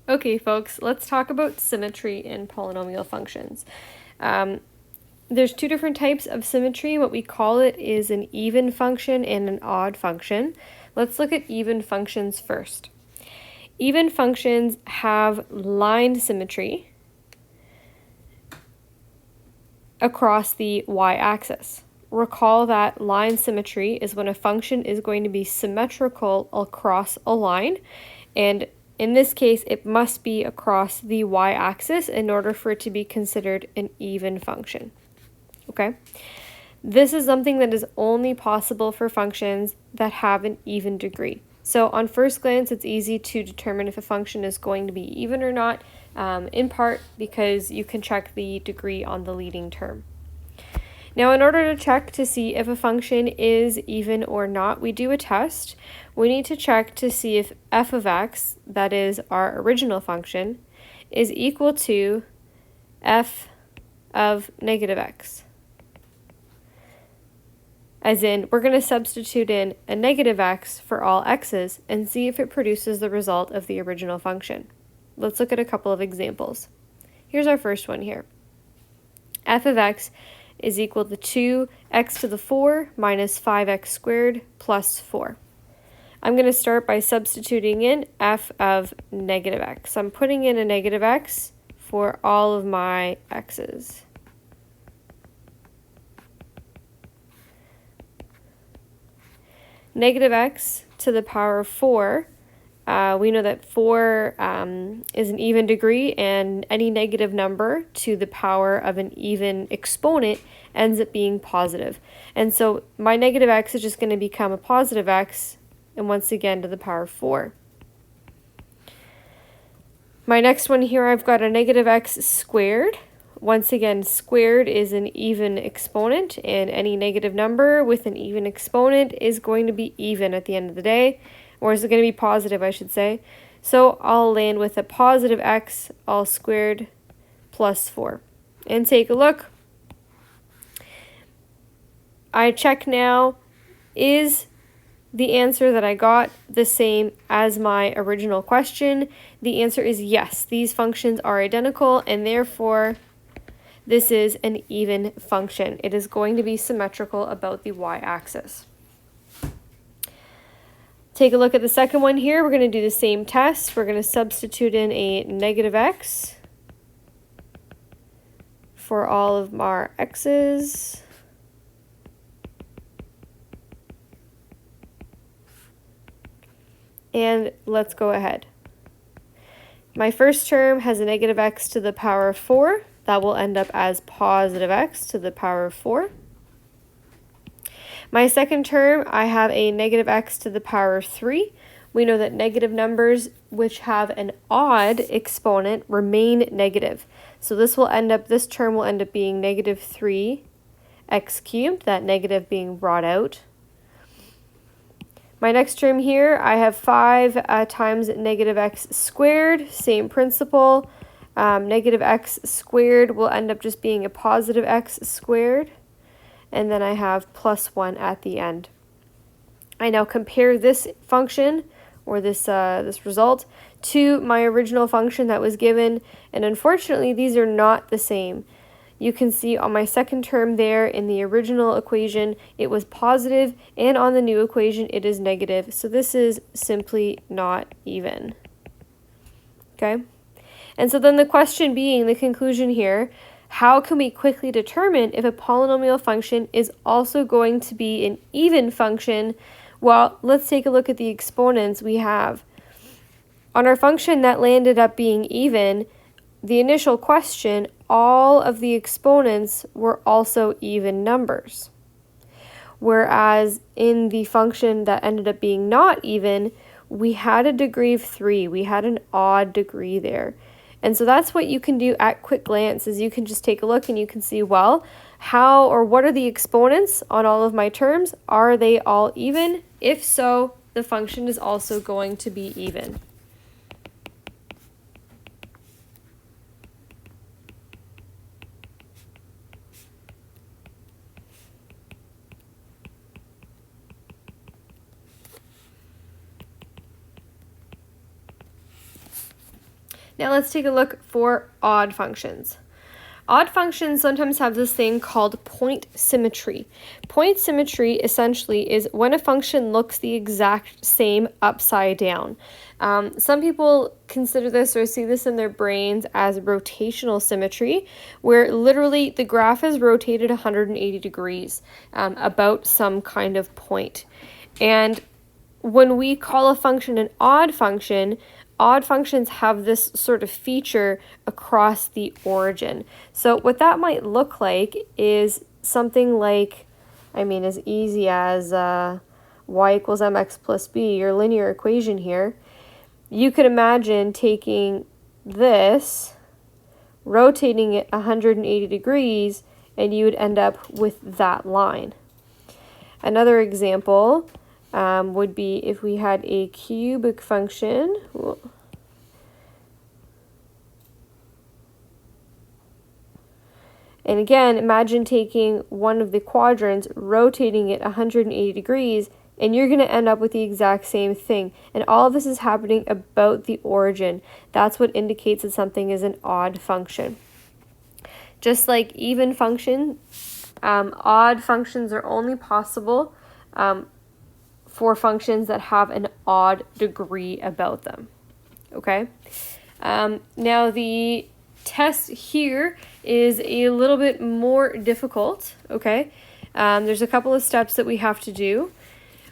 Okay, folks, let's talk about symmetry in polynomial functions. There's two different types of symmetry. What we call it is an even function and an odd function. Let's look at even functions first. Even functions have line symmetry across the y-axis. Recall that line symmetry is when a function is going to be symmetrical across a line, and in this case, it must be across the y-axis in order for it to be considered an even function. Okay? This is something that is only possible for functions that have an even degree. So on first glance, it's easy to determine if a function is going to be even or not, in part because you can check the degree on the leading term. Now, in order to check to see if a function is even or not, we do a test. We need to check to see if f of x, that is our original function, is equal to f of negative x. As in, we're going to substitute in a negative x for all x's and see if it produces the result of the original function. Let's look at a couple of examples. Here's our first one here. F of x is equal to 2x to the 4 minus 5x squared plus 4. I'm going to start by substituting in f of negative x. I'm putting in a negative x for all of my x's. Negative x to the power of 4. We know that 4 is an even degree, and any negative number to the power of an even exponent ends up being positive. And so my negative x is just going to become a positive x, and once again to the power of 4. My next one here, I've got a negative x squared. Once again, squared is an even exponent, and any negative number with an even exponent is going to be even at the end of the day, or is it going to be positive, I should say. So I'll land with a positive x all squared plus 4. And take a look. I check now, is the answer that I got the same as my original question? The answer is yes. These functions are identical, and therefore this is an even function. It is going to be symmetrical about the y-axis. Take a look at the second one here. We're going to do the same test. We're going to substitute in a negative x for all of our x's. And let's go ahead. My first term has a negative x to the power of 4. That will end up as positive x to the power of 4. My second term, I have a negative x to the power of 3. We know that negative numbers which have an odd exponent remain negative. So this term will end up being negative 3x cubed, that negative being brought out. My next term here, I have 5 times negative x squared, same principle. Negative x squared will end up just being a positive x squared. And then I have plus 1 at the end. I now compare this function, or this result, to my original function that was given, and unfortunately these are not the same. You can see on my second term there in the original equation it was positive, and on the new equation it is negative, so this is simply not even. Okay? And so then the question being, the conclusion here, how can we quickly determine if a polynomial function is also going to be an even function? Well, let's take a look at the exponents we have. On our function that landed up being even, the initial question, all of the exponents were also even numbers. Whereas in the function that ended up being not even, we had a degree of 3. We had an odd degree there. And so that's what you can do at quick glance, is you can just take a look and you can see, well, how or what are the exponents on all of my terms? Are they all even? If so, the function is also going to be even. Now let's take a look for odd functions. Odd functions sometimes have this thing called point symmetry. Point symmetry essentially is when a function looks the exact same upside down. Some people consider this or see this in their brains as rotational symmetry, where literally the graph is rotated 180 degrees about some kind of point. And when we call a function an odd function, odd functions have this sort of feature across the origin. So what that might look like is something like, as easy as y equals mx plus b, your linear equation here. You could imagine taking this, rotating it 180 degrees, and you would end up with that line. Another example would be if we had a cubic function. And again, imagine taking one of the quadrants, rotating it 180 degrees, and you're going to end up with the exact same thing. And all of this is happening about the origin. That's what indicates that something is an odd function. Just like even function, odd functions are only possible for functions that have an odd degree about them. Okay? Now the test here is a little bit more difficult. Okay? There's a couple of steps that we have to do.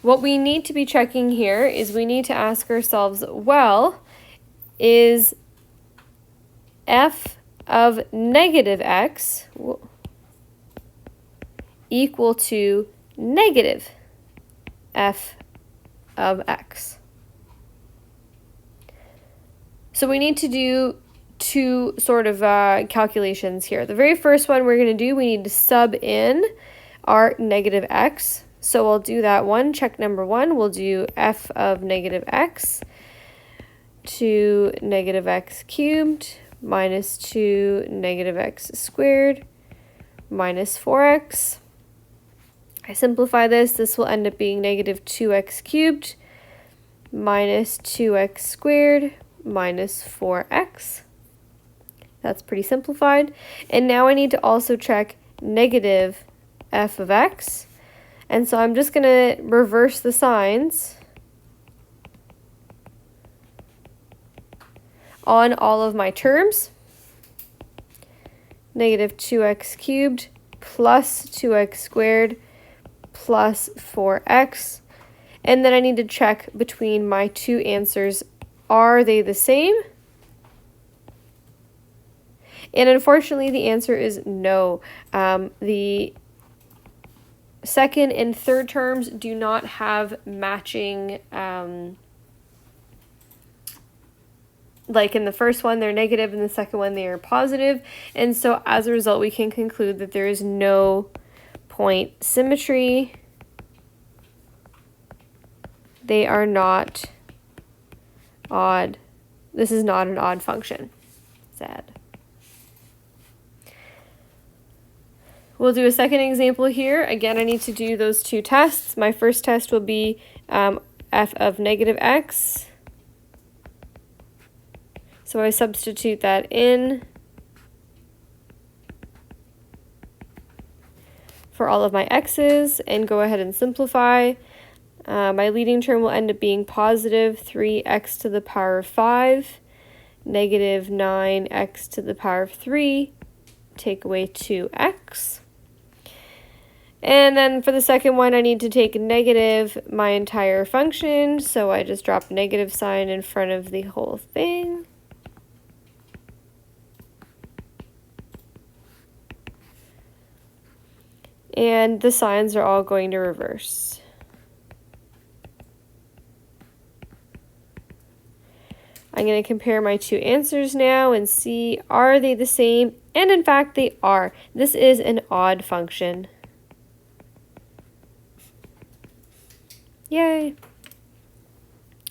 What we need to be checking here is we need to ask ourselves, well, is f of negative x equal to negative f of x? So we need to do two sort of calculations here. The very first one we're going to do, we need to sub in our negative x. So we'll do that one. Check number one, we'll do f of negative x to negative x cubed minus 2 negative x squared minus 4x. I simplify this, this will end up being negative 2x cubed minus 2x squared minus 4x. That's pretty simplified. And now I need to also check negative f of x. And so I'm just going to reverse the signs on all of my terms. Negative 2x cubed plus 2x squared plus 4x. And then I need to check between my two answers. Are they the same? And unfortunately, the answer is no. The second and third terms do not have matching, like in the first one, they're negative, and the second one, they are positive. And so as a result, we can conclude that there is no point symmetry. They are not odd. This is not an odd function. Sad. We'll do a second example here. Again, I need to do those two tests. My first test will be f of negative x. So I substitute that in for all of my x's and go ahead and simplify. My leading term will end up being positive 3x to the power of 5, negative 9x to the power of 3, take away 2x. And then for the second one, I need to take negative my entire function, so I just drop negative sign in front of the whole thing. And the signs are all going to reverse. I'm going to compare my two answers now and see, are they the same? And in fact, they are. This is an odd function. Yay.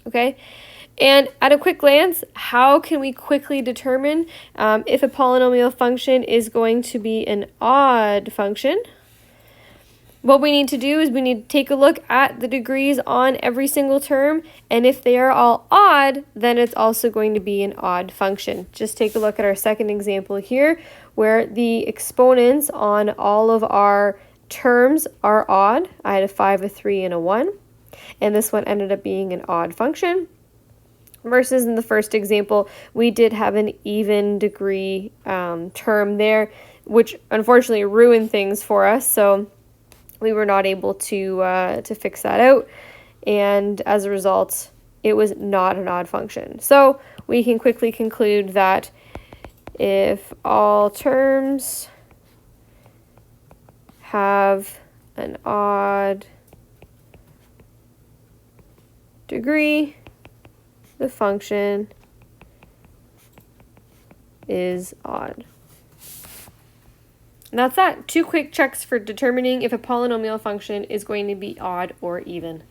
Okay. And at a quick glance, how can we quickly determine if a polynomial function is going to be an odd function? What we need to do is we need to take a look at the degrees on every single term, and if they are all odd, then it's also going to be an odd function. Just take a look at our second example here, where the exponents on all of our terms are odd. I had a 5, a 3, and a 1, and this one ended up being an odd function. Versus in the first example, we did have an even degree term there, which unfortunately ruined things for us. So we were not able to fix that out, and as a result, it was not an odd function. So we can quickly conclude that if all terms have an odd degree, the function is odd. And that's that. 2 quick checks for determining if a polynomial function is going to be odd or even.